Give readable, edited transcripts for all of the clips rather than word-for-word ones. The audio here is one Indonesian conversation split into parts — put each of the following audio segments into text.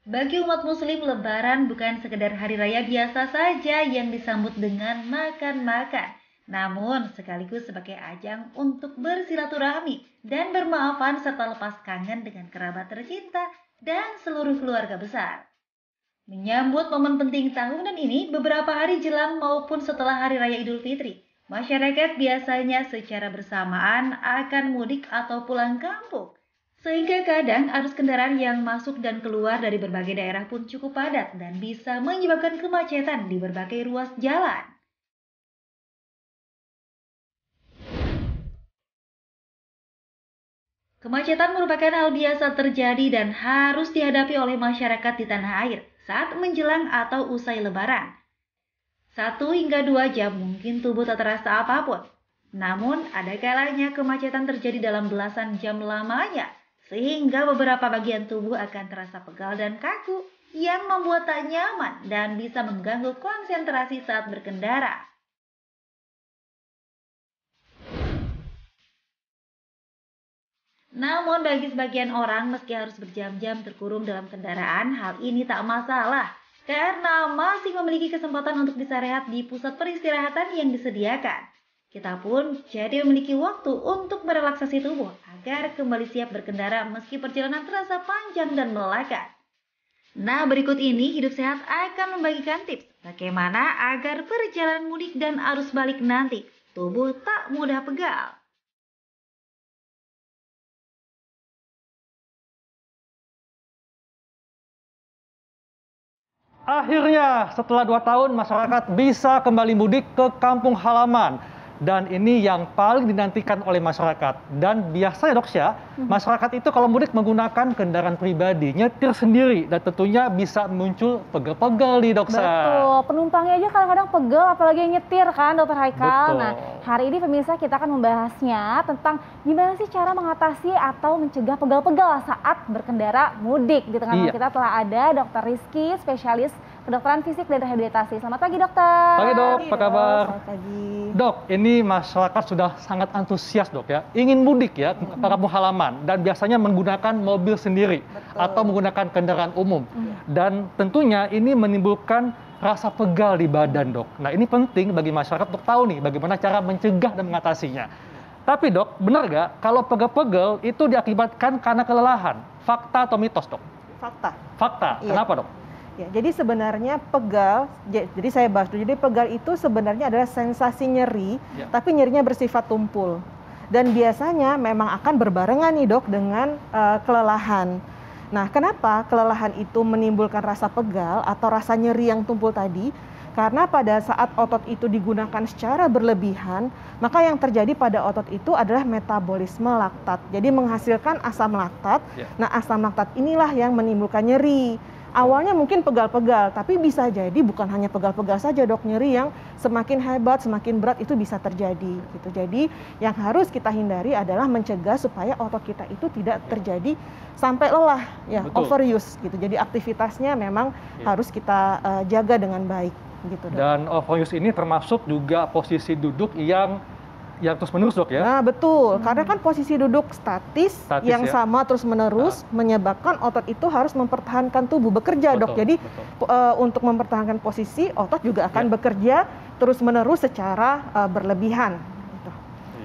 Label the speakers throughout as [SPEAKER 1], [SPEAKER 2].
[SPEAKER 1] Bagi umat muslim, lebaran bukan sekedar hari raya biasa saja yang disambut dengan makan-makan, namun sekaligus sebagai ajang untuk bersilaturahmi dan bermaafan serta lepas kangen dengan kerabat tercinta dan seluruh keluarga besar. Menyambut momen penting tahunan ini beberapa hari jelang maupun setelah Hari Raya Idul Fitri, masyarakat biasanya secara bersamaan akan mudik atau pulang kampung. Sehingga kadang arus kendaraan yang masuk dan keluar dari berbagai daerah pun cukup padat dan bisa menyebabkan kemacetan di berbagai ruas jalan. Kemacetan merupakan hal biasa terjadi dan harus dihadapi oleh masyarakat di tanah air saat menjelang atau usai lebaran. 1 hingga 2 jam mungkin tubuh tak terasa apapun. Namun, ada kalanya kemacetan terjadi dalam belasan jam lamanya, sehingga beberapa bagian tubuh akan terasa pegal dan kaku, yang membuat tak nyaman dan bisa mengganggu konsentrasi saat berkendara. Namun bagi sebagian orang, meski harus berjam-jam terkurung dalam kendaraan, hal ini tak masalah. Karena masih memiliki kesempatan untuk bisa rehat di pusat peristirahatan yang disediakan. Kita pun jadi memiliki waktu untuk merelaksasi tubuh agar kembali siap berkendara meski perjalanan terasa panjang dan melelahkan. Nah, berikut ini Hidup Sehat akan membagikan tips bagaimana agar perjalanan mudik dan arus balik nanti tubuh tak mudah pegal.
[SPEAKER 2] Akhirnya, setelah 2 tahun, masyarakat bisa kembali mudik ke kampung halaman. Dan ini yang paling dinantikan oleh masyarakat. Dan biasanya, Dok ya, masyarakat itu kalau mudik menggunakan kendaraan pribadi, nyetir sendiri. Dan tentunya bisa muncul pegel-pegel nih, Dok.
[SPEAKER 3] Betul, penumpangnya aja kadang-kadang pegel, apalagi yang nyetir kan, Dokter Haikal.
[SPEAKER 2] Betul.
[SPEAKER 3] Nah, hari ini pemirsa kita akan membahasnya tentang gimana sih cara mengatasi atau mencegah pegel-pegel saat berkendara mudik. Di tengah kita telah ada Dokter Rizky, spesialis kedokteran fisik dan rehabilitasi. Selamat pagi, Dokter.
[SPEAKER 2] Pagi, Dok. Apa kabar?
[SPEAKER 4] Selamat pagi.
[SPEAKER 2] Dok, ini masyarakat sudah sangat antusias, Dok ya. Ingin mudik ya ke kampung halaman dan biasanya menggunakan mobil sendiri atau menggunakan kendaraan umum. Dan tentunya ini menimbulkan rasa pegal di badan, Dok. Nah, ini penting bagi masyarakat untuk tahu nih bagaimana cara mencegah dan mengatasinya. Tapi, Dok, benar nggak kalau pegel-pegel itu diakibatkan karena kelelahan? Fakta atau mitos, Dok?
[SPEAKER 4] Fakta.
[SPEAKER 2] Fakta.
[SPEAKER 4] Iya.
[SPEAKER 2] Kenapa, Dok?
[SPEAKER 4] Ya, jadi sebenarnya pegal, jadi saya bahas dulu. Jadi pegal itu sebenarnya adalah sensasi nyeri, tapi nyerinya bersifat tumpul. Dan biasanya memang akan berbarengan nih, Dok, dengan kelelahan. Nah, kenapa kelelahan itu menimbulkan rasa pegal atau rasa nyeri yang tumpul tadi? Karena pada saat otot itu digunakan secara berlebihan, maka yang terjadi pada otot itu adalah metabolisme laktat. Jadi menghasilkan asam laktat. Nah, asam laktat inilah yang menimbulkan nyeri. Awalnya mungkin pegal-pegal, tapi bisa jadi bukan hanya pegal-pegal saja, Dok. Nyeri yang semakin hebat, semakin berat itu bisa terjadi gitu. Jadi yang harus kita hindari adalah mencegah supaya otot kita itu tidak terjadi sampai lelah ya, overuse gitu. Jadi aktivitasnya memang harus kita jaga dengan baik gitu, Dok.
[SPEAKER 2] Dan overuse ini termasuk juga posisi duduk yang terus-menerus, Dok ya?
[SPEAKER 4] Nah, betul. Karena kan posisi duduk statis yang sama terus-menerus menyebabkan otot itu harus mempertahankan tubuh bekerja, Dok. Jadi untuk mempertahankan posisi, otot juga akan bekerja terus-menerus secara berlebihan. Gitu.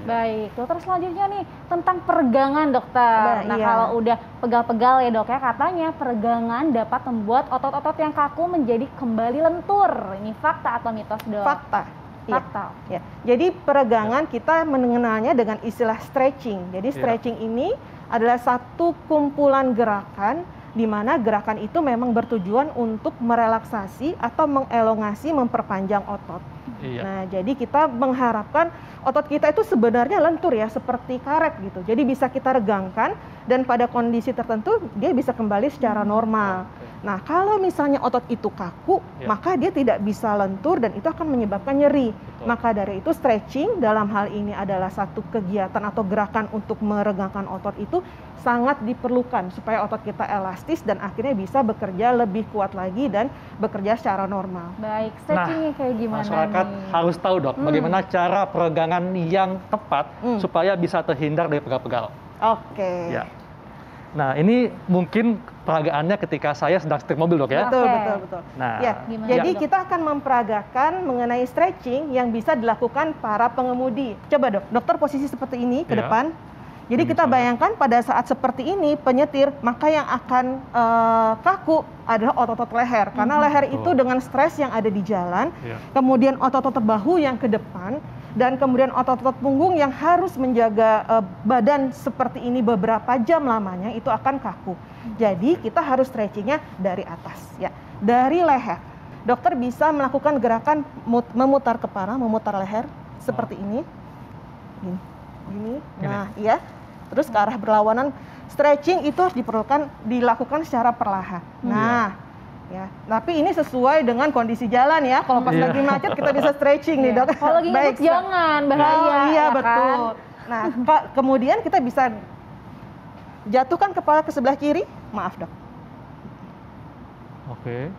[SPEAKER 3] Baik, Dokter, selanjutnya nih tentang peregangan, Dokter. Nah, kalau udah pegal-pegal ya, Dok ya, katanya peregangan dapat membuat otot-otot yang kaku menjadi kembali lentur. Ini fakta atau mitos, Dok?
[SPEAKER 4] Fakta.
[SPEAKER 3] Fakta.
[SPEAKER 4] Ya. Jadi peregangan kita mengenalnya dengan istilah stretching. Jadi stretching ini adalah satu kumpulan gerakan di mana gerakan itu memang bertujuan untuk merelaksasi atau mengelongasi, memperpanjang otot. Nah, jadi kita mengharapkan otot kita itu sebenarnya lentur ya, seperti karet gitu. Jadi bisa kita regangkan dan pada kondisi tertentu dia bisa kembali secara normal. Nah, kalau misalnya otot itu kaku, maka dia tidak bisa lentur dan itu akan menyebabkan nyeri. Maka dari itu stretching dalam hal ini adalah satu kegiatan atau gerakan untuk meregangkan otot itu sangat diperlukan supaya otot kita elastis dan akhirnya bisa bekerja lebih kuat lagi dan bekerja secara normal.
[SPEAKER 3] Baik, stretchingnya kayak gimana
[SPEAKER 2] masyarakat
[SPEAKER 3] nih?
[SPEAKER 2] harus tahu, Dok, bagaimana cara peregangan yang tepat supaya bisa terhindar dari pegal-pegal.
[SPEAKER 4] Oke.
[SPEAKER 2] Ya. Nah, ini mungkin peragaannya ketika saya sedang setir mobil, Dok ya?
[SPEAKER 4] Betul,
[SPEAKER 3] Oke.
[SPEAKER 4] betul.
[SPEAKER 2] Nah,
[SPEAKER 4] Ya,
[SPEAKER 3] Gimana,
[SPEAKER 4] jadi
[SPEAKER 3] Dok?
[SPEAKER 4] kita akan memperagakan mengenai stretching yang bisa dilakukan para pengemudi. Coba, Dok, dokter posisi seperti ini ke
[SPEAKER 2] Ya.
[SPEAKER 4] depan. Jadi
[SPEAKER 2] Ini
[SPEAKER 4] kita
[SPEAKER 2] misalnya.
[SPEAKER 4] bayangkan pada saat seperti ini penyetir, maka yang akan kaku adalah otot-otot leher. Karena leher itu
[SPEAKER 2] Betul.
[SPEAKER 4] dengan stres yang ada di jalan,
[SPEAKER 2] Ya.
[SPEAKER 4] kemudian otot-otot bahu yang ke depan, dan kemudian otot-otot punggung yang harus menjaga badan seperti ini beberapa jam lamanya, itu akan kaku. Jadi kita harus stretchingnya dari atas, ya, dari leher. Dokter bisa melakukan gerakan memutar kepala, memutar leher seperti ini, gini.
[SPEAKER 2] Gini.
[SPEAKER 4] Nah, iya. Terus ke arah berlawanan. Stretching itu harus dilakukan secara perlahan. Nah, ya. Tapi ini sesuai dengan kondisi jalan ya. Kalau pas
[SPEAKER 2] Iya.
[SPEAKER 4] lagi macet kita bisa stretching nih, Dok.
[SPEAKER 3] Kalau lagi ngebut jangan, bahaya.
[SPEAKER 4] Oh, iya,
[SPEAKER 3] ya
[SPEAKER 4] betul.
[SPEAKER 3] kan?
[SPEAKER 4] Nah, kemudian kita bisa jatuhkan kepala ke sebelah kiri. Maaf, Dok.
[SPEAKER 2] Oke.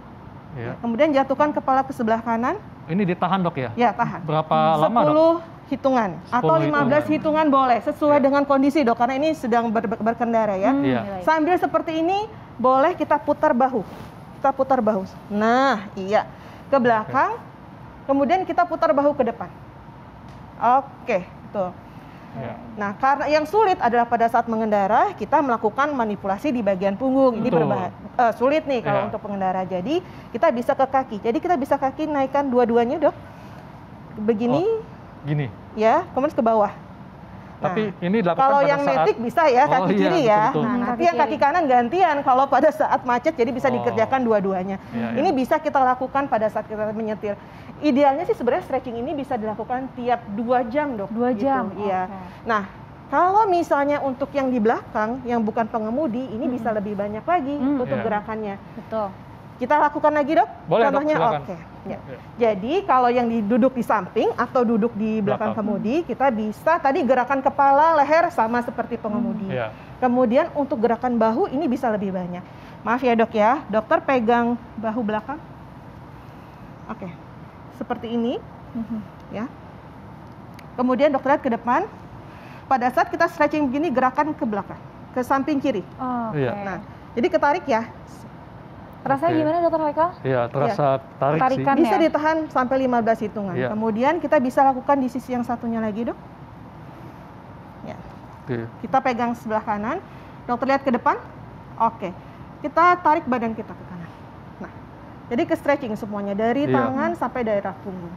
[SPEAKER 2] Ya.
[SPEAKER 4] Kemudian jatuhkan kepala ke sebelah kanan.
[SPEAKER 2] Ini ditahan, Dok ya?
[SPEAKER 4] Ya, tahan.
[SPEAKER 2] Berapa lama, Dok?
[SPEAKER 4] 10 hitungan
[SPEAKER 2] 10
[SPEAKER 4] atau 15 hitungan boleh sesuai
[SPEAKER 2] Ya.
[SPEAKER 4] dengan kondisi, Dok, karena ini sedang berkendara ya.
[SPEAKER 2] Iya.
[SPEAKER 3] Baik.
[SPEAKER 4] Sambil seperti ini boleh kita putar bahu. Kita putar bahu. Nah, iya. Ke belakang. Kemudian kita putar bahu ke depan. Oke, tuh.
[SPEAKER 2] Ya.
[SPEAKER 4] Nah, karena yang sulit adalah pada saat mengendara kita melakukan manipulasi di bagian punggung. Ini
[SPEAKER 2] Betul.
[SPEAKER 4] sulit nih kalau
[SPEAKER 2] Iya.
[SPEAKER 4] untuk pengendara. Jadi kita bisa ke kaki. Jadi kita bisa kaki naikkan dua-duanya, Dok. Begini,
[SPEAKER 2] Gini.
[SPEAKER 4] ya, kemudian ke bawah.
[SPEAKER 2] Tapi
[SPEAKER 4] Nah,
[SPEAKER 2] ini dilakukan
[SPEAKER 4] kalau
[SPEAKER 2] pada
[SPEAKER 4] yang
[SPEAKER 2] saat...
[SPEAKER 4] metik bisa ya
[SPEAKER 2] Oh,
[SPEAKER 4] kaki
[SPEAKER 2] iya,
[SPEAKER 4] kiri ya.
[SPEAKER 2] betul-betul.
[SPEAKER 4] Nah, nanti
[SPEAKER 3] Kaki
[SPEAKER 4] yang kaki
[SPEAKER 3] kiri.
[SPEAKER 4] kanan gantian kalau pada saat macet, jadi bisa
[SPEAKER 2] Oh.
[SPEAKER 4] dikerjakan dua-duanya.
[SPEAKER 2] Iya, iya.
[SPEAKER 4] Ini bisa kita lakukan pada saat kita menyetir. Idealnya sih sebenarnya stretching ini bisa dilakukan tiap 2 jam, Dok.
[SPEAKER 3] 2 jam.
[SPEAKER 4] Gitu, iya.
[SPEAKER 3] Oke.
[SPEAKER 4] Nah, kalau misalnya untuk yang di belakang yang bukan pengemudi, ini bisa lebih banyak lagi untuk
[SPEAKER 2] Iya.
[SPEAKER 4] gerakannya.
[SPEAKER 3] Betul.
[SPEAKER 4] Kita lakukan lagi, Dok?
[SPEAKER 2] Boleh, Dok,
[SPEAKER 4] Contohnya,
[SPEAKER 2] silakan.
[SPEAKER 4] oke. Ya.
[SPEAKER 2] Ya.
[SPEAKER 4] Jadi kalau yang duduk di samping atau duduk di belakang kemudi, kita bisa tadi gerakan kepala, leher sama seperti pengemudi.
[SPEAKER 2] Iya.
[SPEAKER 4] Kemudian untuk gerakan bahu ini bisa lebih banyak. Maaf ya, Dok ya, dokter pegang bahu belakang. Oke, seperti ini, ya. Kemudian dokter lihat ke depan. Pada saat kita stretching begini, gerakan ke belakang, ke samping kiri.
[SPEAKER 3] Oke.
[SPEAKER 2] Iya.
[SPEAKER 4] Nah, jadi ketarik ya.
[SPEAKER 3] Rasanya
[SPEAKER 2] Oke.
[SPEAKER 3] gimana, Dokter Haikal?
[SPEAKER 2] Iya, terasa tarik sih.
[SPEAKER 3] Tarikan.
[SPEAKER 4] Bisa
[SPEAKER 3] ya?
[SPEAKER 4] ditahan sampai 15 hitungan.
[SPEAKER 2] Iya.
[SPEAKER 4] Kemudian kita bisa lakukan di sisi yang satunya lagi, Dok. Ya.
[SPEAKER 2] Oke.
[SPEAKER 4] Kita pegang sebelah kanan. Dokter lihat ke depan. Oke. Kita tarik badan kita ke kanan. Nah, jadi ke stretching semuanya dari
[SPEAKER 2] Iya.
[SPEAKER 4] tangan sampai daerah punggung.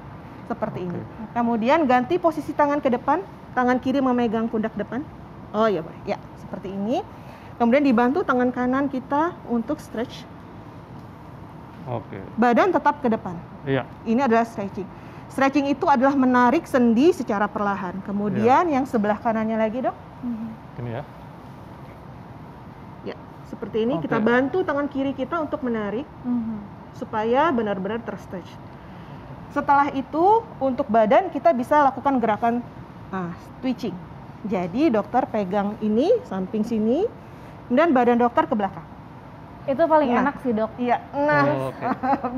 [SPEAKER 4] Seperti
[SPEAKER 2] Oke.
[SPEAKER 4] ini. Kemudian ganti posisi tangan ke depan. Tangan kiri memegang pundak depan. Oh iya, boleh. Ya, seperti ini. Kemudian dibantu tangan kanan kita untuk stretch.
[SPEAKER 2] Oke.
[SPEAKER 4] Badan tetap ke depan.
[SPEAKER 2] Iya.
[SPEAKER 4] Ini adalah stretching. Stretching itu adalah menarik sendi secara perlahan. Kemudian yang sebelah kanannya lagi, Dok.
[SPEAKER 2] Ini ya.
[SPEAKER 4] Ya, seperti ini.
[SPEAKER 2] Oke.
[SPEAKER 4] Kita bantu tangan kiri kita untuk menarik supaya benar-benar terstretch. Setelah itu, untuk badan kita bisa lakukan gerakan twitching. Jadi dokter pegang ini samping sini, kemudian badan dokter ke belakang.
[SPEAKER 3] Itu paling
[SPEAKER 4] Nah.
[SPEAKER 3] enak sih, Dok.
[SPEAKER 4] Iya, nah,
[SPEAKER 2] Oh, oke.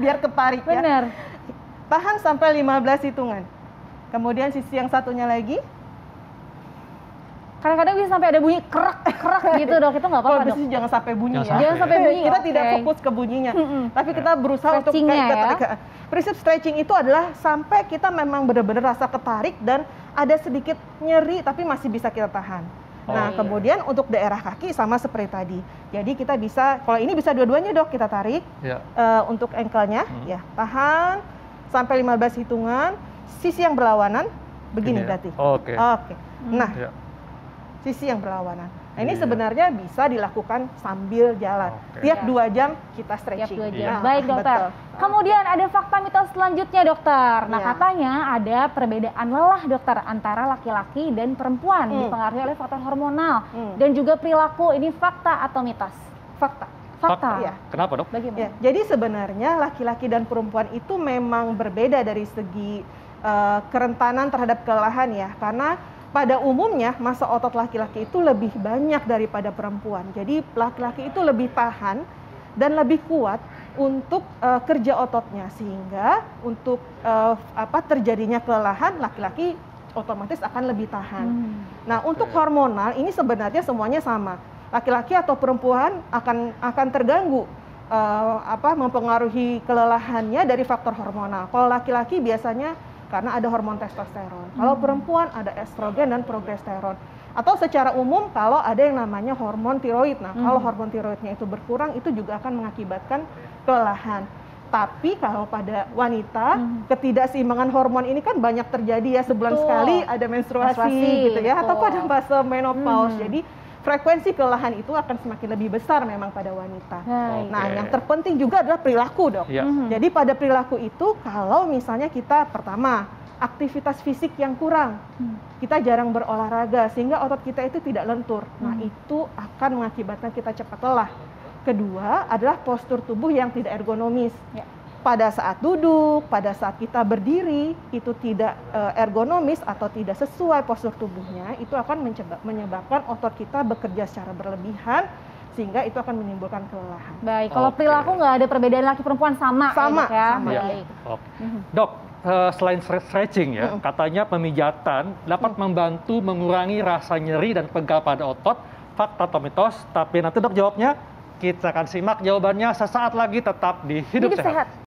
[SPEAKER 4] biar ketarik ya.
[SPEAKER 3] Bener.
[SPEAKER 4] Tahan sampai 15 hitungan. Kemudian sisi yang satunya lagi.
[SPEAKER 3] Kadang-kadang bisa sampai ada bunyi kerak gitu, Dok. Itu nggak
[SPEAKER 4] Kalau
[SPEAKER 3] apa-apa, Dok.
[SPEAKER 4] bisnis jangan sampai bunyi
[SPEAKER 2] Jangan
[SPEAKER 4] ya.
[SPEAKER 3] Jangan sampai bunyi.
[SPEAKER 4] Kita
[SPEAKER 3] oke.
[SPEAKER 4] tidak fokus ke bunyinya. Tapi kita berusaha untuk
[SPEAKER 3] Stretchingnya ya.
[SPEAKER 4] ketarik. Prinsip stretching itu adalah sampai kita memang benar-benar rasa ketarik dan ada sedikit nyeri tapi masih bisa kita tahan. Nah,
[SPEAKER 3] iya.
[SPEAKER 4] kemudian untuk daerah kaki sama seperti tadi. Jadi kita bisa, kalau ini bisa dua-duanya, Dok, kita tarik
[SPEAKER 2] Ya.
[SPEAKER 4] untuk ankle-nya, ya, tahan sampai 15 hitungan. Sisi yang berlawanan begini
[SPEAKER 2] Ini ya.
[SPEAKER 4] berarti.
[SPEAKER 2] Oke.
[SPEAKER 4] Oke. Nah,
[SPEAKER 2] Ya.
[SPEAKER 4] sisi yang berlawanan. Nah, ini
[SPEAKER 2] Iya.
[SPEAKER 4] sebenarnya bisa dilakukan sambil jalan.
[SPEAKER 2] Oke.
[SPEAKER 4] Tiap
[SPEAKER 3] Ya.
[SPEAKER 4] 2 jam kita
[SPEAKER 3] Tiap
[SPEAKER 4] stretching.
[SPEAKER 3] 2
[SPEAKER 2] Iya.
[SPEAKER 3] jam. Baik, Dokter.
[SPEAKER 4] Betul.
[SPEAKER 3] Kemudian ada fakta mitos selanjutnya, Dokter. Nah,
[SPEAKER 4] Iya.
[SPEAKER 3] katanya ada perbedaan lelah, Dokter, antara laki-laki dan perempuan dipengaruhi oleh faktor hormonal dan juga perilaku. Ini fakta atau mitos?
[SPEAKER 4] Fakta.
[SPEAKER 3] Fakta.
[SPEAKER 4] Iya.
[SPEAKER 2] Kenapa, Dok?
[SPEAKER 3] Bagaimana?
[SPEAKER 4] Ya, jadi sebenarnya laki-laki dan perempuan itu memang berbeda dari segi kerentanan terhadap kelelahan ya. Karena pada umumnya masa otot laki-laki itu lebih banyak daripada perempuan. Jadi laki-laki itu lebih tahan dan lebih kuat untuk kerja ototnya, sehingga untuk terjadinya kelelahan laki-laki otomatis akan lebih tahan. Nah, untuk hormonal ini sebenarnya semuanya sama. laki-laki atau perempuan akan terganggu mempengaruhi kelelahannya dari faktor hormonal. Kalau laki-laki biasanya karena ada hormon testosteron. Kalau perempuan ada estrogen dan progesteron. Atau secara umum kalau ada yang namanya hormon tiroid. Nah, kalau hormon tiroidnya itu berkurang, itu juga akan mengakibatkan kelelahan. Tapi kalau pada wanita, ketidakseimbangan hormon ini kan banyak terjadi ya, sebulan sekali ada menstruasi gitu ya, atau pada fase menopause. Jadi frekuensi kelelahan itu akan semakin lebih besar memang pada wanita. Nah, yang terpenting juga adalah perilaku, Dok. Jadi pada perilaku itu kalau misalnya kita pertama aktivitas fisik yang kurang, kita jarang berolahraga sehingga otot kita itu tidak lentur. Nah, itu akan mengakibatkan kita cepat lelah. Kedua adalah postur tubuh yang tidak ergonomis. Pada saat duduk, pada saat kita berdiri, itu tidak ergonomis atau tidak sesuai postur tubuhnya, itu akan menyebabkan otot kita bekerja secara berlebihan, sehingga itu akan menimbulkan kelelahan.
[SPEAKER 3] Baik, kalau perilaku nggak ada perbedaan laki perempuan sama ya?
[SPEAKER 4] Sama.
[SPEAKER 3] Baik.
[SPEAKER 2] Dok, selain stretching ya, katanya pemijatan dapat membantu mengurangi rasa nyeri dan pegal pada otot, fakta atau mitos, tapi nanti Dok jawabnya, kita akan simak jawabannya sesaat lagi, tetap di Hidup Sehat.